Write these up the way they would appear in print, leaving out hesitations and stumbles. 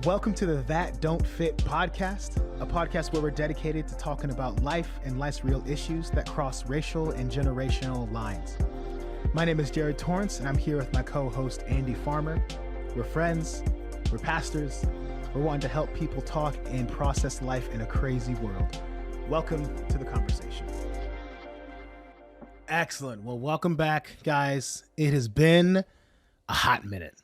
Welcome to the That Don't Fit podcast, a podcast where we're dedicated to talking about life and life's real issues that cross racial and generational lines. My name is Jared Torrance, and I'm here with my co-host, Andy Farmer. We're friends, we're pastors, we're wanting to help people talk and process life in a crazy world. Welcome to the conversation. Excellent. Well, welcome back, guys. It has been a hot minute.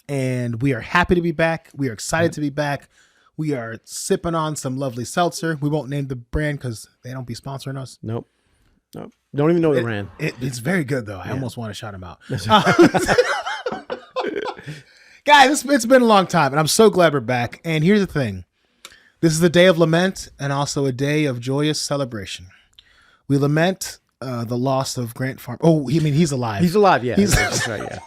And we are happy to be back. We are excited to be back. We are sipping on some lovely seltzer. We won't name the brand because they don't be sponsoring us. Nope. Don't even know the brand. It's very good, though. I almost want to shout them out. Guys, it's been a long time, and I'm so glad we're back. And here's the thing. This is a day of lament and also a day of joyous celebration. We lament the loss of Grant Farmer. Oh, he's alive. He's alive, yeah. That's right, yeah.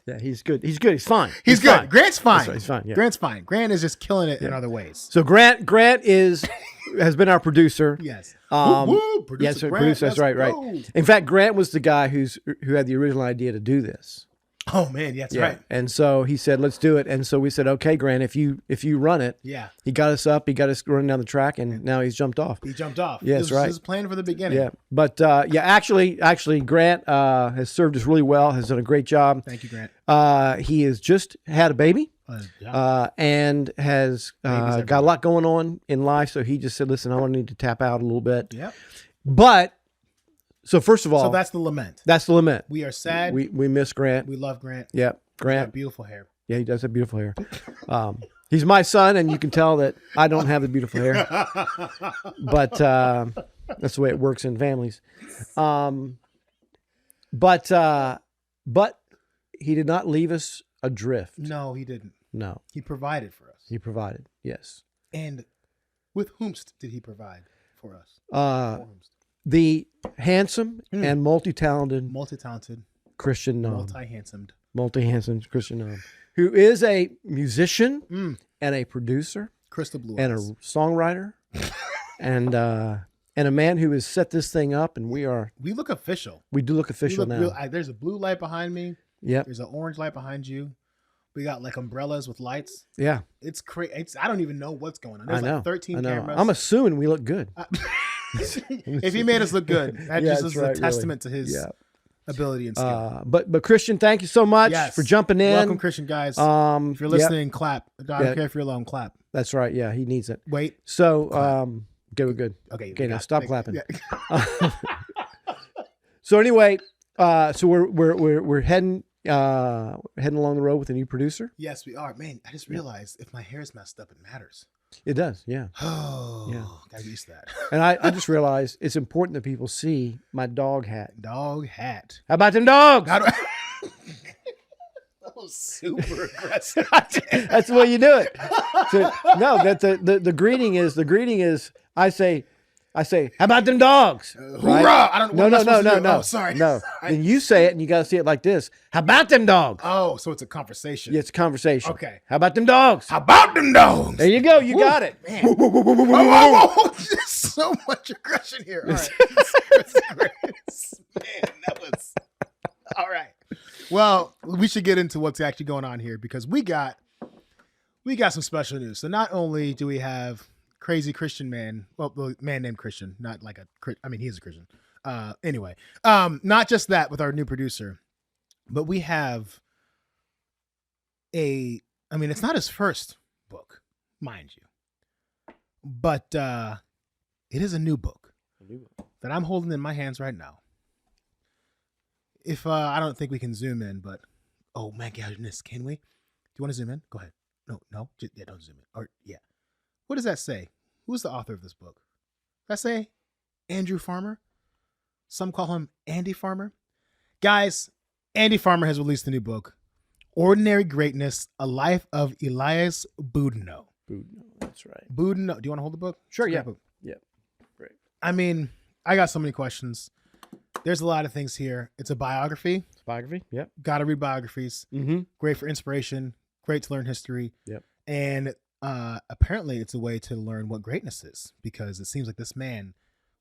Yeah, he's good. He's good. He's fine. He's good. Fine. Grant's fine. Right, he's fine. Yeah. Grant's fine. Grant is just killing it in other ways. So Grant has been our producer. Yes. Producer yes, Grant, producer. That's right. In fact, Grant was the guy who had the original idea to do this. Oh man, that's right. And so he said, "Let's do it." And so we said, "Okay, Grant, if you run it." Yeah. He got us up. He got us running down the track, and now he's jumped off. He jumped off. Yeah, that's right. This was planned for the beginning. Yeah, but actually, Grant has served us really well. Has done a great job. Thank you, Grant. He has just had a baby. And has got a lot going on in life. So he just said, "Listen, I need to tap out a little bit." Yep. But so first of all, so that's the lament. That's the lament. We are sad. We miss Grant. We love Grant. Yeah, Grant. He's got beautiful hair. Yeah, he does have beautiful hair. He's my son, and you can tell that I don't have the beautiful hair. But that's the way it works in families. But he did not leave us adrift. No, he didn't. No. He provided for us. He provided, yes. And with whomst did he provide for us? The handsome and multi-talented Christian Nom. Multi-handsome Christian Nom, who is a musician and a producer. Crystal Blue and eyes. a songwriter and a man who has set this thing up, and we look official. We do look official now. There's a blue light behind me. Yep. There's an orange light behind you. We got like umbrellas with lights. Yeah. It's crazy. I don't even know what's going on. There's like 13 cameras. I'm assuming we look good. If he made us look good, that just is a testament to his ability and skill. But Christian, thank you so much for jumping in. Welcome, Christian, guys. If you're listening, clap. I don't care if you're alone, clap. That's right. Yeah, he needs it. Wait. So, okay, we're good. Okay, now stop clapping. Yeah. So anyway, so we're heading along the road with a new producer. Yes, we are. Man, I just realized if my hair is messed up, it matters. It does, yeah. Oh, yeah. Gotta use that. And I just realized it's important that people see my dog hat. Dog hat. How about them dogs? That was super aggressive. That's the way you do it. So, no, that's the greeting is I say, how about them dogs? Right? Hoorah! I don't know. No. Oh, sorry. No. And you say it, and you got to say it like this. How about them dogs? Oh, so it's a conversation. Yeah, it's a conversation. Okay. How about them dogs? How about them dogs? There you go. You got it. Man. Whoa. There's so much aggression here. All right. Man, that was... All right. Well, we should get into what's actually going on here because we got some special news. So not only do we have crazy Christian man, the man named Christian, not like he is a Christian. Anyway, not just that with our new producer, but we have it's not his first book, mind you, but it is a new book that I'm holding in my hands right now. If I don't think we can zoom in, but oh my goodness, can we? Do you want to zoom in? Go ahead. No, don't zoom in. Or yeah. What does that say? Who's the author of this book? Does that say Andrew Farmer? Some call him Andy Farmer. Guys, Andy Farmer has released a new book, Ordinary Greatness: A Life of Elias Boudinot. That's right. Boudinot. Do you want to hold the book? Sure. Yeah. Yeah. Great. I mean, I got so many questions. There's a lot of things here. It's a biography. Yep. Got to read biographies. Mm-hmm. Great for inspiration. Great to learn history. Yep. And apparently it's a way to learn what greatness is, because it seems like this man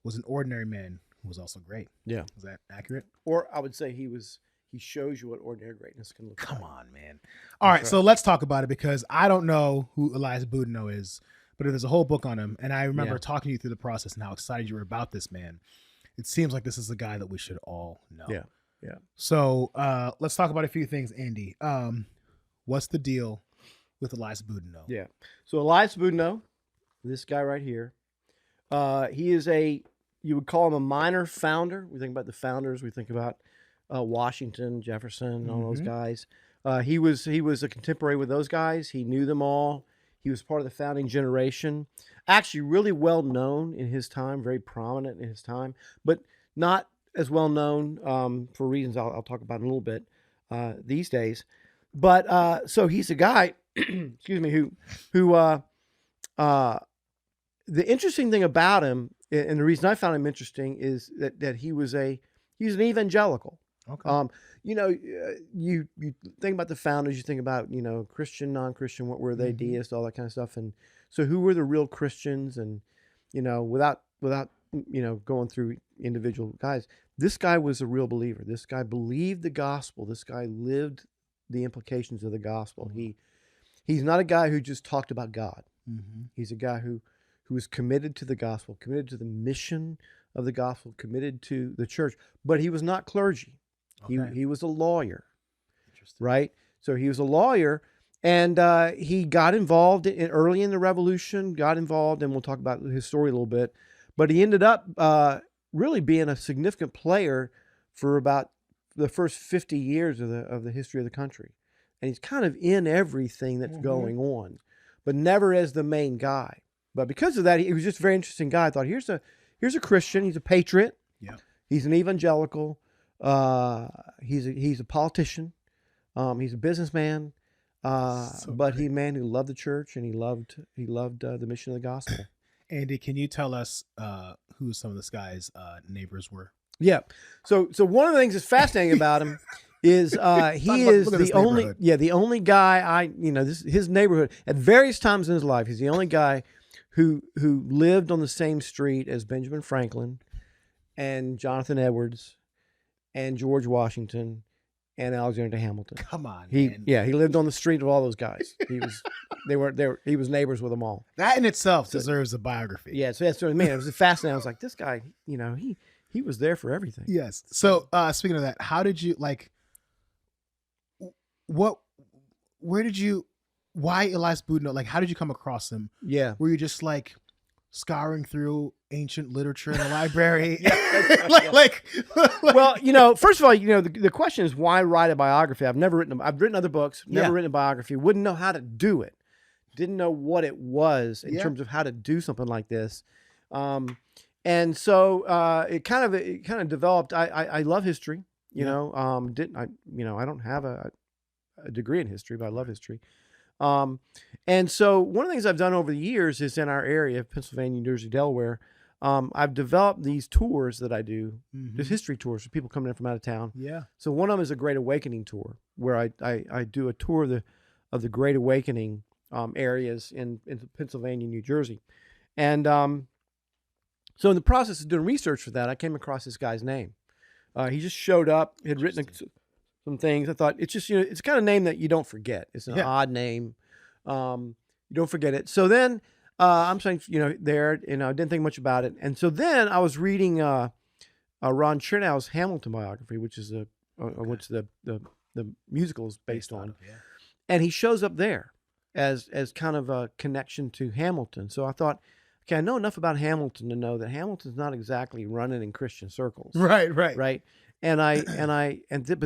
was an ordinary man who was also great. Yeah. Is that accurate? Or I would say he was he shows you what ordinary greatness can look Come like. on, man. All right, so let's talk about it because I don't know who Elias Boudinot is, but there's a whole book on him, and I remember talking to you through the process and how excited you were about this man. It seems like this is a guy that we should all know. Yeah, yeah. So let's talk about a few things, Andy. What's the deal with Elias Boudinot? Yeah. So Elias Boudinot, this guy right here, he is you would call him a minor founder. We think about the founders. We think about Washington, Jefferson, all those guys. He was a contemporary with those guys. He knew them all. He was part of the founding generation. Actually, really well known in his time, very prominent in his time, but not as well known for reasons I'll talk about in a little bit these days. But so he's a guy, excuse me, who the interesting thing about him, and the reason I found him interesting, is that he's an evangelical. Okay. You think about the founders, you think about, Christian, non-Christian, what were they, deists, all that kind of stuff. And so who were the real Christians? And, without going through individual guys, this guy was a real believer. This guy believed the gospel. This guy lived the implications of the gospel. He's not a guy who just talked about God. He's a guy who was committed to the gospel, committed to the mission of the gospel, committed to the church, but he was not clergy. Okay. He was a lawyer, right? So he was a lawyer, and he got involved early in the Revolution, and we'll talk about his story a little bit, but he ended up really being a significant player for about the first 50 years of the history of the country. And he's kind of in everything that's going on, but never as the main guy. But because of that, he was just a very interesting guy. I thought, here's a Christian. He's a patriot. Yeah. He's an evangelical. He's a politician. He's a businessman. But he's a man who loved the church, and he loved the mission of the gospel. Andy, can you tell us who some of this guy's neighbors were? Yeah. So one of the things that's fascinating about him is he is the only guy his neighborhood at various times in his life. He's the only guy who lived on the same street as Benjamin Franklin and Jonathan Edwards and George Washington and Alexander Hamilton. Come on, man. He lived on the street of all those guys. He was neighbors with them all. That in itself deserves a biography. Yeah, so that's what I mean. It was fascinating. I was like, this guy, he was there for everything. Yes. So speaking of that, how did you why Elias Boudinot? Like, how did you come across him? Yeah. Were you just like scouring through ancient literature in the library? Well, first of all, the question is, why write a biography? I've written other books, never written a biography, wouldn't know how to do it. Didn't know what it was in terms of how to do something like this. And so it kind of developed. I love history, I don't have a degree in history, but I love history. And so one of the things I've done over the years is in our area of Pennsylvania, New Jersey, Delaware, I've developed these tours that I do, just history tours for people coming in from out of town. Yeah. So one of them is a Great Awakening tour, where I do a tour of the Great Awakening areas in Pennsylvania, New Jersey. And so in the process of doing research for that, I came across this guy's name. He just showed up, had written some things. I thought, it's just, it's the kind of name that you don't forget. It's an odd name. You don't forget it. So then I'm saying, there, I didn't think much about it. And so then I was reading Ron Chernow's Hamilton biography, which is which the musical is based on. And he shows up there as kind of a connection to Hamilton. So I thought, okay, I know enough about Hamilton to know that Hamilton's not exactly running in Christian circles. Right. But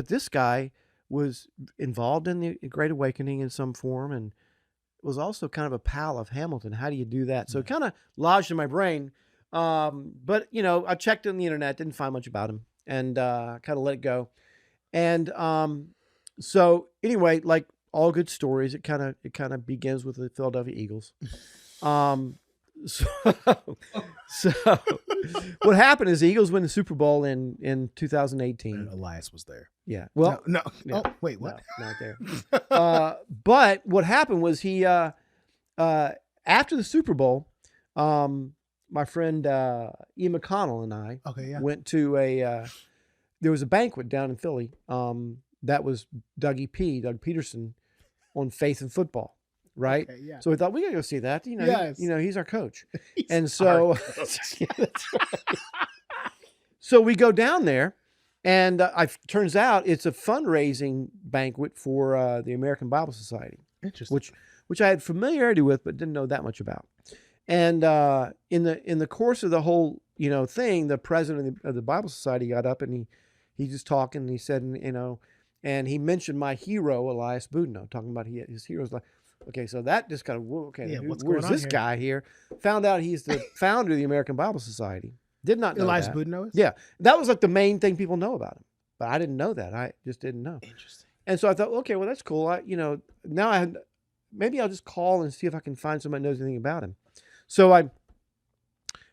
this guy was involved in the Great Awakening in some form, and was also kind of a pal of Hamilton. How do you do that? So it kind of lodged in my brain. But I checked on the internet, didn't find much about him, and kind of let it go. And so anyway, like all good stories, it kind of begins with the Philadelphia Eagles. So what happened is the Eagles win the Super Bowl in 2018. And Elias was there. Yeah. Well, no. Yeah. Oh, wait, what? No, not there. But what happened was he, after the Super Bowl, my friend Ian McConnell and I went to there was a banquet down in Philly. That was Doug Peterson, on Faith and Football, right? Okay, yeah. So we thought we gotta go see that. You know, Yes. he's our coach, He's and so, our coach. Yeah, that's right. So we go down there, and turns out it's a fundraising banquet for the American Bible Society, Interesting. which I had familiarity with, but didn't know that much about. And in the course of the whole thing, the president of the Bible Society got up and he just talking, and he said, and he mentioned my hero Elias Boudinot, talking about his heroes. Like, okay, so that just kind of Yeah, what's where's going on this here? guy here? Found out he's the founder of the American Bible Society. Did not know Elias that. Boudinot is? Yeah, that was like the main thing people know about him, but I didn't know that. I just didn't know. Interesting. And so I thought, okay, well that's cool. Now maybe I'll just call and see if I can find somebody who knows anything about him. So I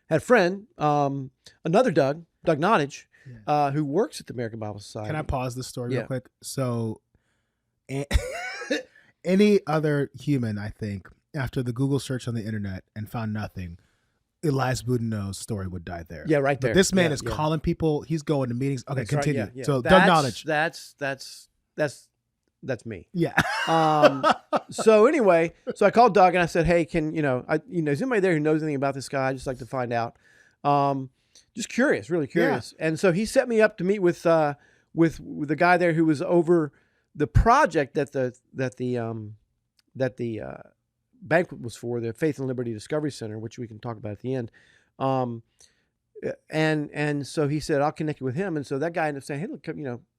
had a friend, another Doug Nottage, who works at the American Bible Society. Can I pause this story Yeah. real quick? So, any other human, I think, after the Google search on the internet and found nothing, Elias Boudinot's story would die there. Yeah, right there. But this man Yeah, is yeah. calling people. He's going to meetings. Okay, That's right, continue. yeah. So, Doug Knowledge. That's me. Yeah. So anyway, so I called Doug and I said, hey, is anybody there who knows anything about this guy? I'd just like to find out. Just curious, really curious. Yeah. And so he set me up to meet with the guy there who was over the project that the banquet was for, the Faith and Liberty Discovery Center, which we can talk about at the end. And so he said, I'll connect you with him. And so that guy ended up saying, hey, look,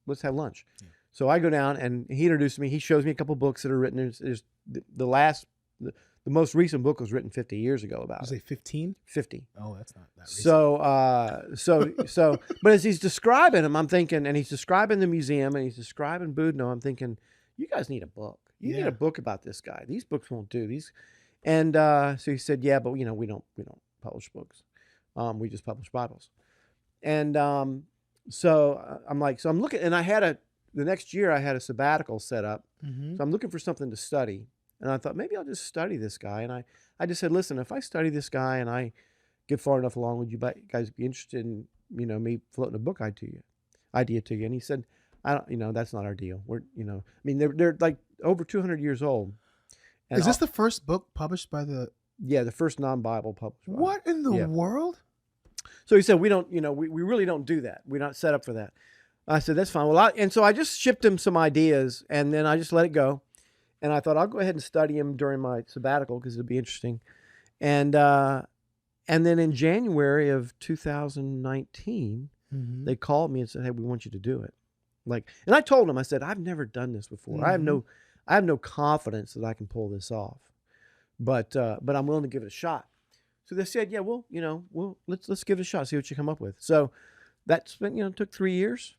let's have lunch. Yeah. So I go down and he introduced me. He shows me a couple books that are written. There's the most recent book was written 50 years ago about it. Was it 15? 50. Oh, that's not that recent. So, but as he's describing him, I'm thinking, and he's describing the museum and he's describing Boudinot, I'm thinking, you guys need a book. You need a book about this guy. These books won't do these. And so he said, yeah, but we don't publish books. We just publish Bibles. And so I'm like, so I'm looking, and the next year I had a sabbatical set up. Mm-hmm. So I'm looking for something to study. And I thought, maybe I'll just study this guy. And I just said, listen, if I study this guy and I get far enough along, would you guys be interested in, me floating a book idea to you? And he said, I don't, that's not our deal. They're like over 200 years old. And is this the first book published by the? Yeah, the first non-Bible published. What in the world? So he said, we don't, we really don't do that. We're not set up for that. I said, that's fine. Well, and so I just shipped him some ideas and then I just let it go. And I thought I'll go ahead and study him during my sabbatical because it'll be interesting. And then in January of 2019, mm-hmm. they called me and said, hey, we want you to do it. And I told them, I said, I've never done this before. Mm-hmm. I have no confidence that I can pull this off, but I'm willing to give it a shot. So they said, yeah, well, let's give it a shot, see what you come up with. So that's been, took 3 years,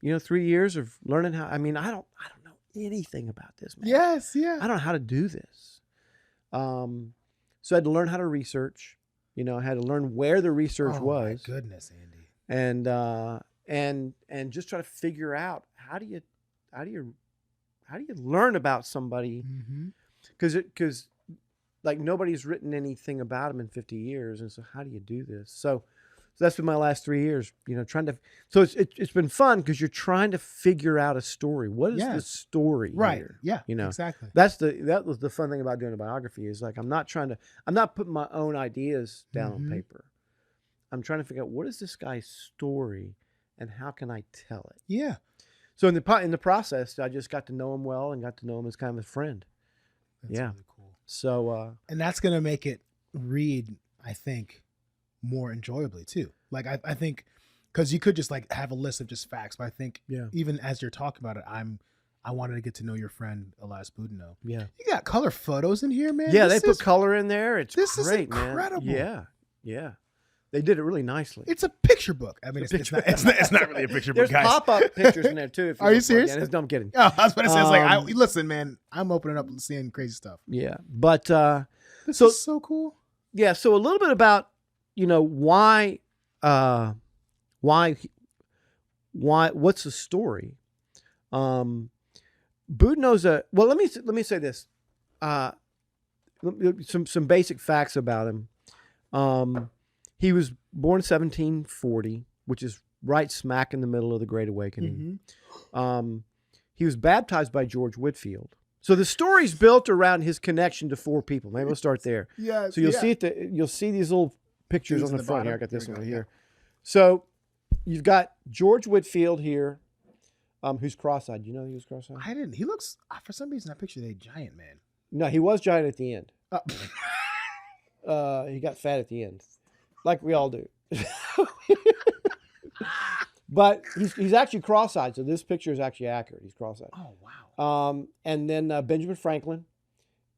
3 years of learning how, I don't know anything about this, man. Yes. Yeah. I don't know how to do this. So I had to learn how to research, I had to learn where the research was. My goodness, Andy. And just try to figure out how do you learn about somebody, because nobody's written anything about him in 50 years, and so how do you do this? So that's been my last 3 years, trying to. So it's been fun because you're trying to figure out a story. What is the story, right? Here? Yeah, exactly. That was the fun thing about doing a biography is I'm not putting my own ideas down on paper. I'm trying to figure out what is this guy's story and how can I tell it? Yeah. So in the process, I just got to know him well and got to know him as kind of a friend. That's really cool. So and that's gonna make it read, I think, more enjoyably too. I think because you could just have a list of just facts, but I think even as you're talking about it, I wanted to get to know your friend Elias Boudinot. Yeah. You got color photos in here, man. Yeah, they put color in there. This is great, incredible. Man. Yeah. They did it really nicely. It's a picture book. It's not really a picture book, guys. There's pop-up pictures in there too. Are you serious? No, I'm kidding. Oh, I was about to say, listen, man, I'm opening up and seeing crazy stuff. Yeah, but this is so cool. Yeah, so a little bit about why what's the story? Boudinot's let me say this. Some basic facts about him. He was born 1740, which is right smack in the middle of the Great Awakening. Mm-hmm. He was baptized by George Whitefield. So the story's built around his connection to 4 people. Maybe we'll start there. Yeah. So you'll see these little pictures These on in the the front here. I bottom? got this Here we one go, here. So you've got George Whitefield here, who's cross-eyed. You know he was cross-eyed? I didn't. He looks, for some reason, I pictured a giant man. No, he was giant at the end. Oh. He got fat at the end, like we all do. But he's actually cross-eyed, so this picture is actually accurate. He's cross-eyed. Oh, wow. And then Benjamin Franklin,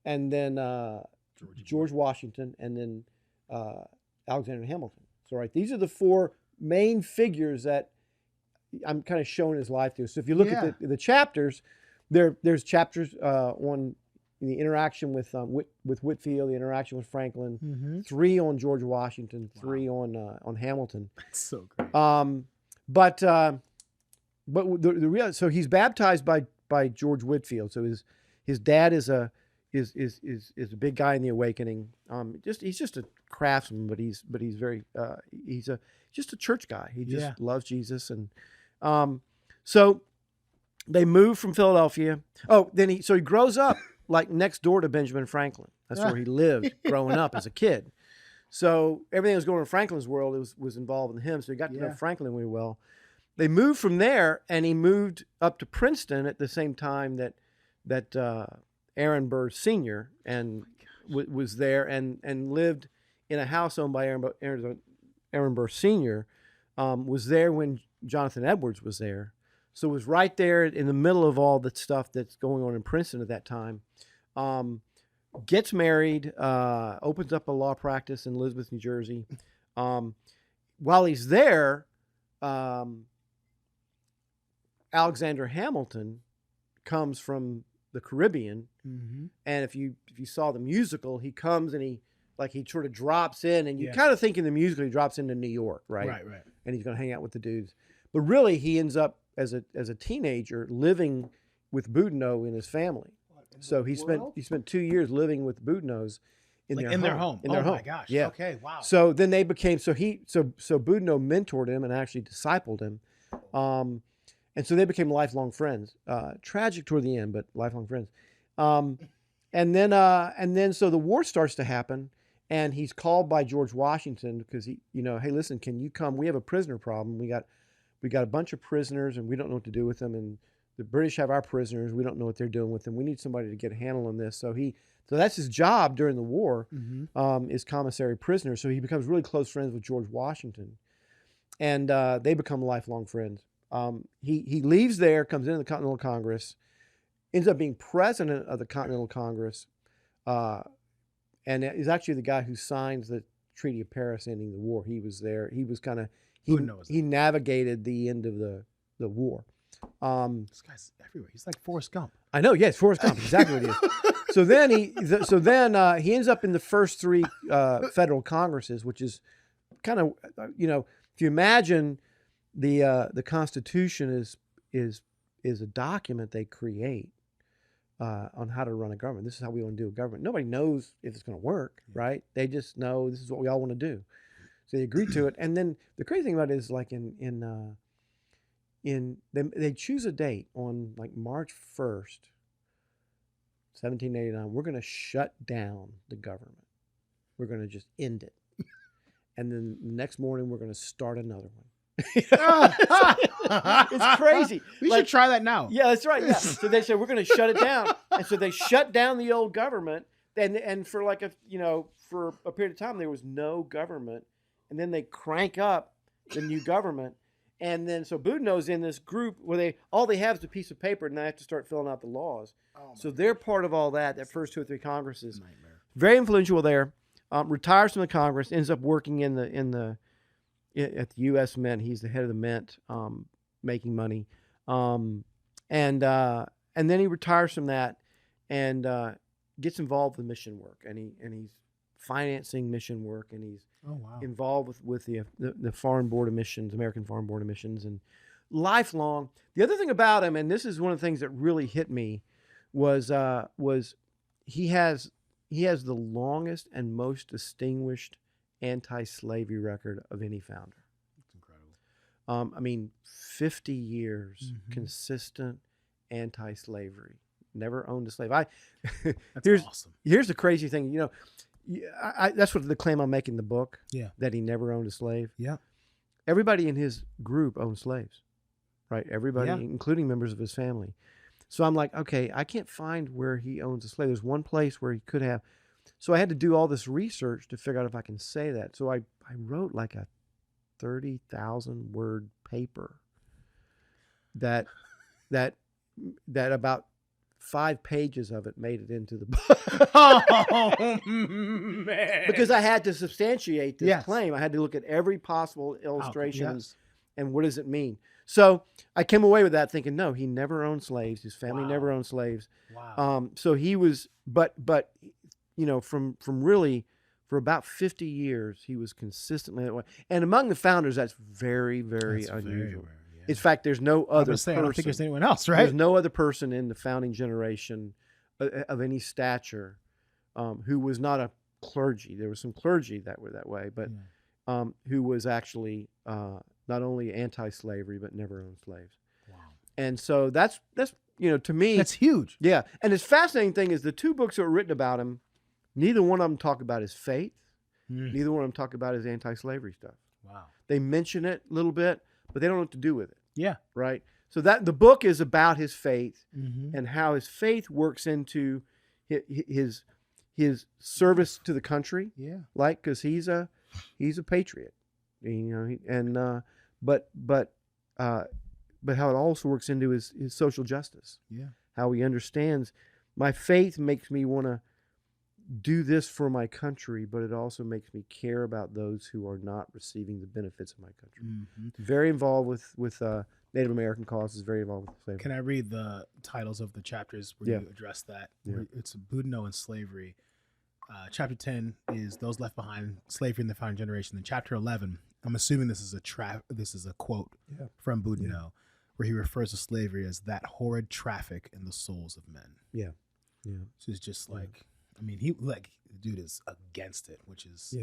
and then George Washington, and then Alexander Hamilton. So right, these are the 4 main figures that I'm kind of showing his life through. So if you look at the chapters, there's chapters on the interaction with Whitefield, the interaction with Franklin, 3 on George Washington, 3 on Hamilton. That's so great. But the real, so he's baptized by George Whitefield. So his dad is a big guy in the Awakening. He's just a craftsman, but he's very he's just a church guy. He just loves Jesus, and so they move from Philadelphia. Oh, then he grows up like next door to Benjamin Franklin. That's where he lived growing up as a kid. So everything that was going on in Franklin's world was involved in him. So he got to know Franklin really well. They moved from there, and he moved up to Princeton at the same time that Aaron Burr Sr. and was there and lived in a house owned by Aaron Burr Sr. Was there when Jonathan Edwards was there. So it was right there in the middle of all the stuff that's going on in Princeton at that time. Gets married, opens up a law practice in Elizabeth, New Jersey. While he's there, Alexander Hamilton comes from the Caribbean, and if you saw the musical, he comes and he sort of drops in, and you kind of think in the musical he drops into New York, right? Right. And he's going to hang out with the dudes, but really he ends up as a teenager living with Boudinot in his family. So he spent 2 years living with Boudinots in their home. In their home. Oh my gosh. Yeah. Okay. Wow. So then they became so Boudinot mentored him and actually discipled him, and so they became lifelong friends. Tragic toward the end, but lifelong friends. And then so the war starts to happen, and he's called by George Washington because hey, listen, can you come? We have a prisoner problem. We got a bunch of prisoners, and we don't know what to do with them, and the British have our prisoners. We don't know what they're doing with them. We need somebody to get a handle on this. So that's his job during the war, is commissary prisoner. So he becomes really close friends with George Washington, and they become lifelong friends. He leaves there, comes into the Continental Congress, ends up being president of the Continental Congress, and is actually the guy who signs the Treaty of Paris ending the war. He was there. He was he navigated the end of the war. This guy's everywhere. He's like Forrest Gump. I know. Yes, Forrest Gump. Exactly what he is. So then he ends up in the first 3 federal Congresses, which is kind of if you imagine the Constitution is a document they create on how to run a government. This is how we want to do a government. Nobody knows if it's going to work, right? They just know this is what we all want to do. So they agree to it, and then the crazy thing about it is like they choose a date on like March 1st, 1789. We're going to shut down the government. We're going to just end it. And then the next morning, we're going to start another one. It's crazy. We should try that now. Yeah, that's right. Yeah. So they said, we're going to shut it down. And so they shut down the old government. And for for a period of time, there was no government. And then they crank up the new government. And then so Boudinot's in this group where all they have is a piece of paper, and they have to start filling out the laws. So they're part of all that first 2 or 3 Congresses. Nightmare. Very influential there. Retires from the Congress, ends up working at the U.S. Mint. He's the head of the Mint, making money. And then he retires from that and gets involved with mission work, and he's financing mission work, and he's involved with the Foreign Board of Missions, American Foreign Board of Missions, and lifelong. The other thing about him, and this is one of the things that really hit me, was he has the longest and most distinguished anti-slavery record of any founder. That's incredible. I mean, 50 years Mhm. consistent anti-slavery. Never owned a slave. That's awesome. Here's the crazy thing. You know, that's what the claim I'm making in the book. Yeah. That he never owned a slave. Yeah. Everybody in his group owned slaves, right? Everybody, Yeah. including members of his family. So I'm like, okay, I can't find where he owns a slave. There's one place where he could have. So I had to do all this research to figure out if I can say that. So I wrote like a 30,000 word paper that about 5 pages of it made it into the book. Oh man! Because I had to substantiate this Yes. claim. I had to look at every possible illustration Yes. and what does it mean. So I came away with that thinking, no, he never owned slaves. His family Wow. never owned slaves. Wow. So he was, but you know, from really for about 50 years, he was consistently that way. And among the founders, that's very, very That's unusual. very rare, yeah. In fact, there's no other I person. don't think there's anyone else, right? There's no other person in the founding generation of any stature who was not a clergy. There was some clergy that were that way, but Yeah. who was actually not only anti-slavery but never owned slaves. Wow. And so that's you know, to me, That's huge. yeah. And his fascinating thing is the 2 books that were written about him, neither one of them talk about his faith. Neither one of them talk about his anti-slavery stuff. Wow. They mention it a little bit, but they don't know what to do with it. Yeah. Right. So that the book is about his faith Mm-hmm. and how his faith works into his service to the country. Yeah. Like, because he's a patriot, you know, but how it also works into his social justice. Yeah. How he understands my faith makes me want to do this for my country, but it also makes me care about those who are not receiving the benefits of my country. Mm-hmm. Very involved with Native American causes. Very involved with slavery. Can I read the titles of the chapters where you address that? Yeah. It's Boudinot and slavery. Chapter 10 is those left behind, slavery in the founding generation. Then chapter 11, I'm assuming this is a quote from Boudinot, where he refers to slavery as that horrid traffic in the souls of men. Yeah. Yeah. So it's just like, I mean, the dude is against it, which is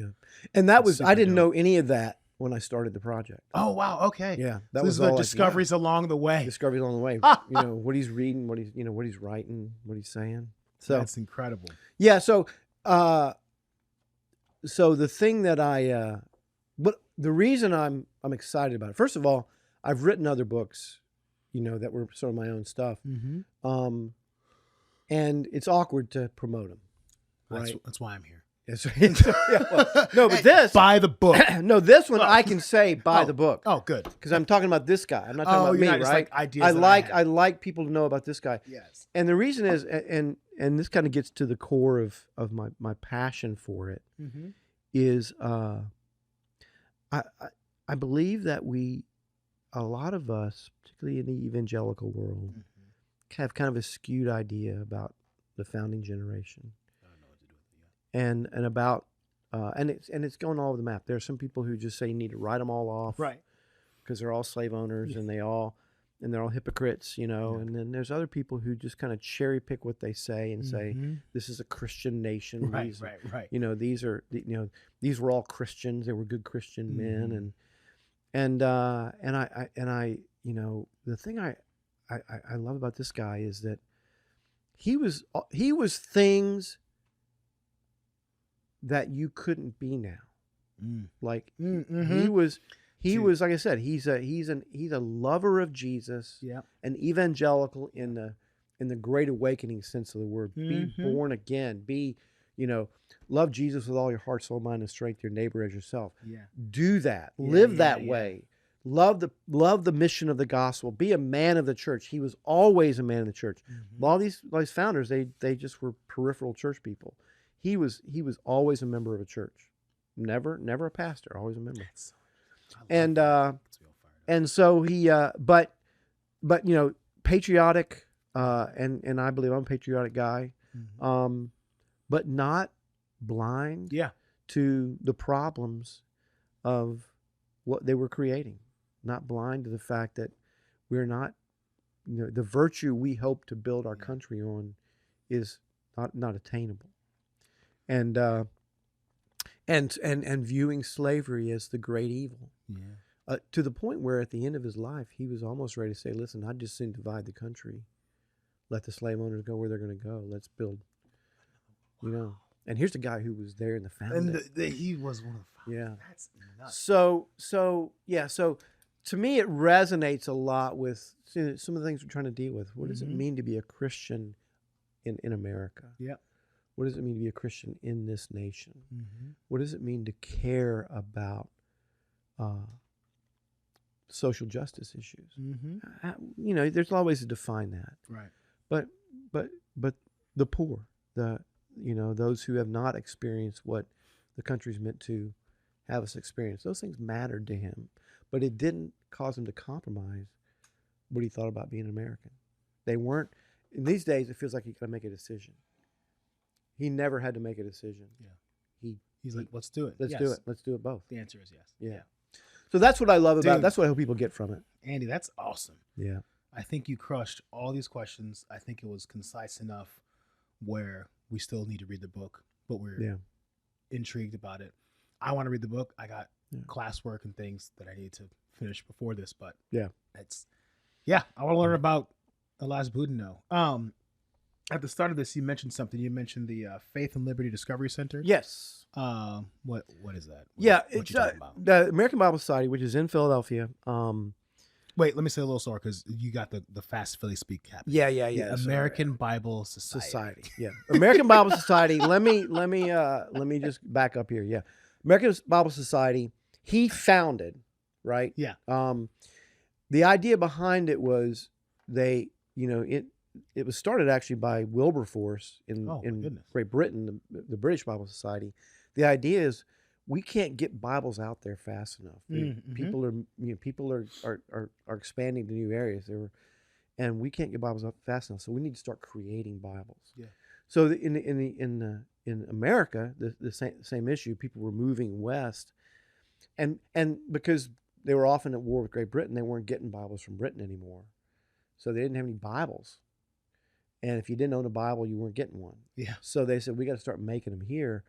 And that was, super I didn't dope. know any of that when I started the project. Oh wow, okay. Yeah. So That this was is the all like, discoveries along the way. discoveries along the way. You know, what he's reading, what he's writing, what he's saying. So That's incredible. yeah, so the thing that but the reason I'm excited about it, first of all, I've written other books, you know, that were sort of my own stuff. Mm-hmm. And it's awkward to promote them. Right. That's why I'm here. Yes. No, but this Buy the book. no, this one I can say buy the book. Oh, good. Because I'm talking about this guy. I'm not talking about you're me, not just right? like ideas I that I like people to know about this guy. Yes. And the reason is, and this kind of gets to the core of my passion for it, Mm-hmm. is I believe that a lot of us, particularly in the evangelical world, have kind of a skewed idea about the founding generation, I don't know what to do with it. and about and it's going all over the map. There are some people who just say you need to write them all off, Right. because they're all slave owners and they're all hypocrites, you know. Yeah. And then there's other people who just kind of cherry pick what they say and say Mhm. this is a Christian nation. Right, These, right. you know, these were all Christians. They were good Christian men, Mhm. and I you know, the thing I love about this guy is that he was things that you couldn't be now. Like Mm-hmm. he was, like I said, he's a lover of Jesus, Yeah. an evangelical in the Great Awakening sense of the word. Mhm. Be born again. Be, you know, love Jesus with all your heart, soul, mind, and strength. Your neighbor as yourself. Yeah. Do that. Yeah, Live yeah, that yeah. way. Love the mission of the gospel. Be a man of the church. He was always a man of the church. Mhm. All these founders, they just were peripheral church people. He was always a member of a church. Never a pastor. Always a member. And and so he but you know, patriotic, and I believe I'm a patriotic guy, Mhm. but not blind Yeah. to the problems of what they were creating, not blind to the fact that we're not, you know, the virtue we hope to build our country on is not attainable, and viewing slavery as the great evil. Yeah. to the point where at the end of his life, he was almost ready to say, listen, I just soon divide the country. Let the slave owners go where they're going to go. Let's build, you know. And here's the guy who was there in the founding. And he was one of the Yeah. That's nuts. So to me, it resonates a lot with some of the things we're trying to deal with. What does it mean to be a Christian in America? Yeah. What does it mean to be a Christian in this nation? Mm-hmm. What does it mean to care about social justice issues? Mm-hmm. There's a lot of ways to define that. Right. But the poor, those who have not experienced what the country's meant to have us experience, those things mattered to him, but it didn't cause him to compromise what he thought about being an American. They weren't. In these days, it feels like you got to make a decision. He never had to make a decision. Yeah. He's like, let's do it. Let's do it. Let's do it both. The answer is yes. Yeah. So that's what I love about it. Dude. That's what I hope people get from it. Andy, that's awesome. Yeah. I think you crushed all these questions. I think it was concise enough where we still need to read the book, but we're intrigued about it. I want to read the book. I got classwork and things that I need to finish before this, but I want to learn about Elias Boudinot. At the start of this, you mentioned something. You mentioned the Faith and Liberty Discovery Center. Yes. What is that? It's the American Bible Society, which is in Philadelphia. Wait, let me say a little slower because you got the fast Philly speak cap. Yeah. American Bible Society. Yeah, American Bible Society. Let me just back up here. Yeah, American Bible Society. He founded, right? Yeah. The idea behind it was it was started actually by Wilberforce in Great Britain, the British Bible Society. The idea is we can't get Bibles out there fast enough. People are expanding to new areas. And we can't get Bibles out fast enough. So we need to start creating Bibles. Yeah. So in America, the same issue. People were moving west, and because they were often at war with Great Britain, they weren't getting Bibles from Britain anymore. So they didn't have any Bibles. And if you didn't own a Bible, you weren't getting one. Yeah. So they said, we got to start making them here.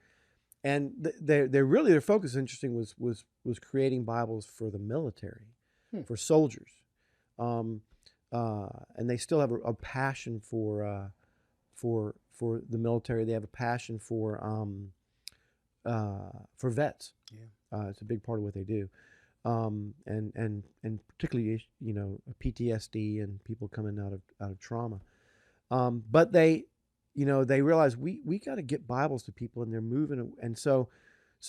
And their focus, interesting, was creating Bibles for the military, for soldiers. And they still have a passion for the military. They have a passion for vets. Yeah. It's a big part of what they do. And particularly, PTSD and people coming out of trauma. But they realized we got to get Bibles to people, and they're moving. And so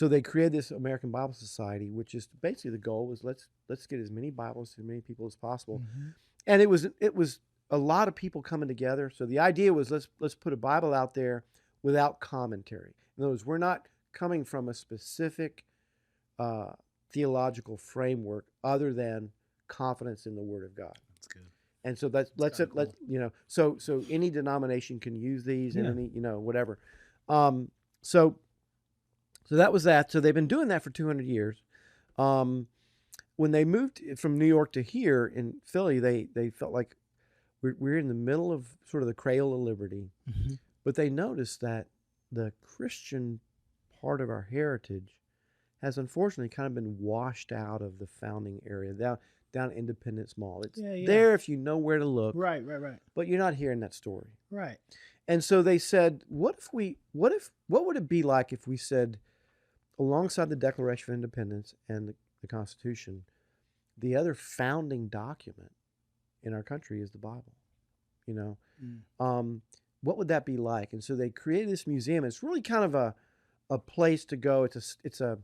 they created this American Bible Society, which is basically the goal is let's get as many Bibles to as many people as possible. Mm-hmm. And it was a lot of people coming together. So the idea was let's put a Bible out there without commentary. In other words, we're not coming from a specific theological framework other than confidence in the Word of God. That's good. And so so any denomination can use these and any, whatever. So that was that. So they've been doing that for 200 years. When they moved from New York to here in Philly, they felt like we're in the middle of sort of the cradle of liberty. Mm-hmm. But they noticed that the Christian part of our heritage has unfortunately kind of been washed out of the founding area. Down Independence Mall. It's there if you know where to look. Right. But you're not hearing that story. Right. And so they said, what would it be like if we said, alongside the Declaration of Independence and the Constitution, the other founding document in our country is the Bible? What would that be like? And so they created this museum. It's really kind of a place to go. It's an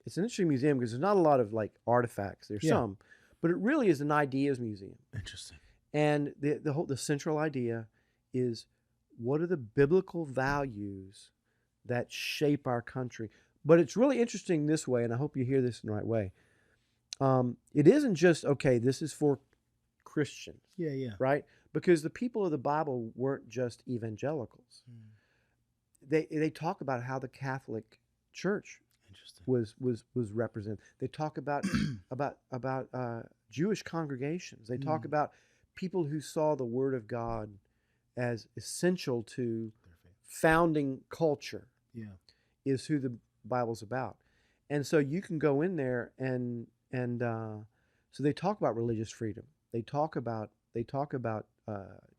interesting museum because there's not a lot of like artifacts. There's some. But it really is an ideas museum. Interesting. And the central idea is, what are the biblical values that shape our country? But it's really interesting this way, and I hope you hear this in the right way. It isn't just, okay, this is for Christians. Yeah. Right? Because the people of the Bible weren't just evangelicals. They talk about how the Catholic Church was represented. They talk about Jewish congregations. They talk about people who saw the Word of God as essential to founding culture. Yeah, is who the Bible's about. And so you can go in there and And so they talk about religious freedom. They talk about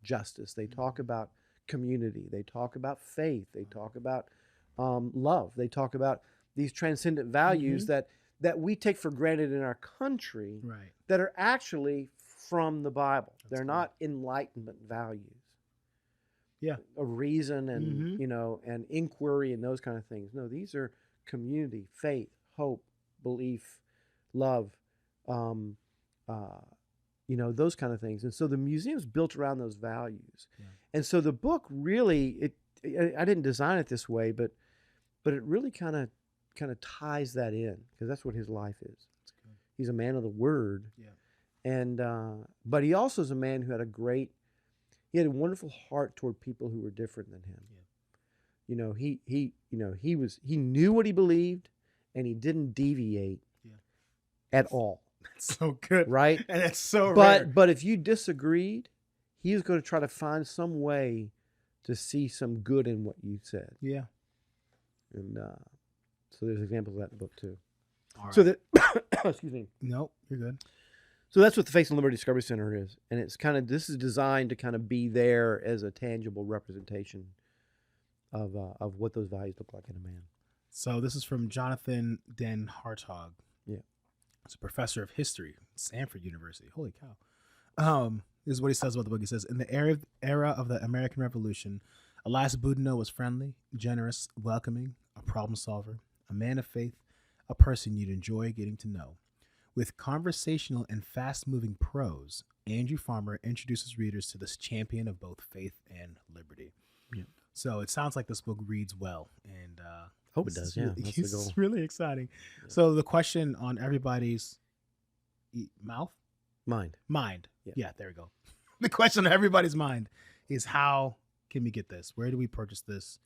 justice. They talk about community. They talk about faith. They talk about love. They talk about these transcendent values that we take for granted in our country, Right. that are actually from the Bible. That's They're good. not Enlightenment values. Yeah. Of reason and and inquiry and those kind of things. No, these are community, faith, hope, belief, love, those kind of things. And so the museum's built around those values. Yeah. And so the book really, I didn't design it this way, but it really kind of ties that in, because that's what his life is. That's good. He's a man of the word. Yeah. And but he also is a man who had he had a wonderful heart toward people who were different than him. Yeah. He knew what he believed, and he didn't deviate at all. That's so good. Right? And it's so rare. But if you disagreed, he was going to try to find some way to see some good in what you said. Yeah. And so there's examples of that in the book too. All right. So that excuse me. Nope, you're good. So that's what the Faith and Liberty Discovery Center is. And it's this is designed to kind of be there as a tangible representation of what those values look like in a man. So this is from Jonathan Den Hartog. Yeah. He's a professor of history at Stanford University. Holy cow. This is what he says about the book. He says, in the era of the American Revolution, Elias Boudinot was friendly, generous, welcoming, a problem solver, a man of faith, a person you'd enjoy getting to know. With conversational and fast-moving prose, Andrew Farmer introduces readers to this champion of both faith and liberty. Yeah. So it sounds like this book reads well, and Hope it does. Yeah, that's the goal. It's really exciting. Yeah. So the question on everybody's mind. Yeah, there we go. The question on everybody's mind is, how can we get this? Where do we purchase this?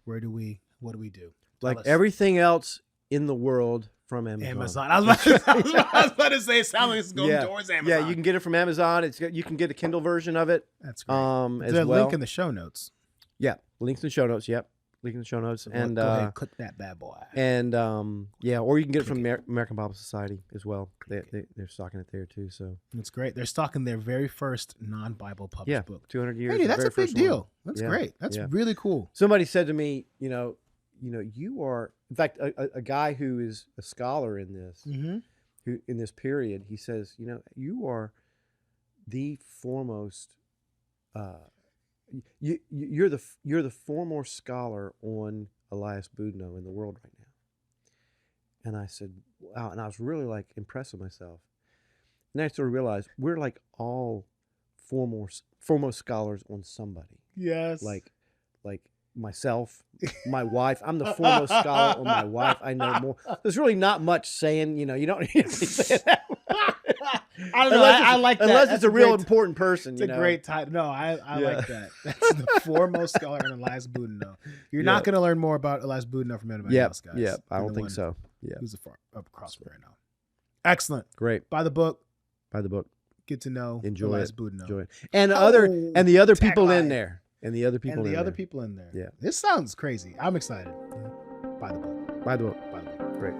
What do we do? Like everything else in the world, from Amazon. I was about to say, it sounds like it's going towards Amazon. Yeah, you can get it from Amazon. You can get a Kindle version of it. That's great. As There's a well. link in the show notes. Yeah, links in the show notes. Yep, link in the show notes. So And go ahead and click that bad boy. And or you can get it from American Bible Society as well. They're stocking it there too. So that's great. They're stocking their very first non-Bible published book. 200 years. Hey, that's a big deal. One. That's great. That's really cool. Somebody said to me, you are, in fact, a guy who is a scholar in this, who in this period, he says, you are the foremost. You're the foremost scholar on Elias Boudinot in the world right now. And I said, wow. And I was really impressed with myself. And I sort of realized we're all foremost scholars on somebody. Yes. Like myself, my wife. I'm the foremost scholar on my wife. I know more. There's really not much saying, you don't really say that. I don't know. I like that. Unless it's a real important person. It's a great title. No, I like that. That's the foremost scholar on Elias Boudinot. You're not going to learn more about Elias Boudinot from anybody else, guys. Yeah, I don't think so. Yeah. Who's across from right now. Excellent. Great. Buy the book. Get to know Enjoy Elias it. Boudinot. Enjoy it. And the other people in there. And the other people in there. Yeah. This sounds crazy. I'm excited. Buy the book. Great.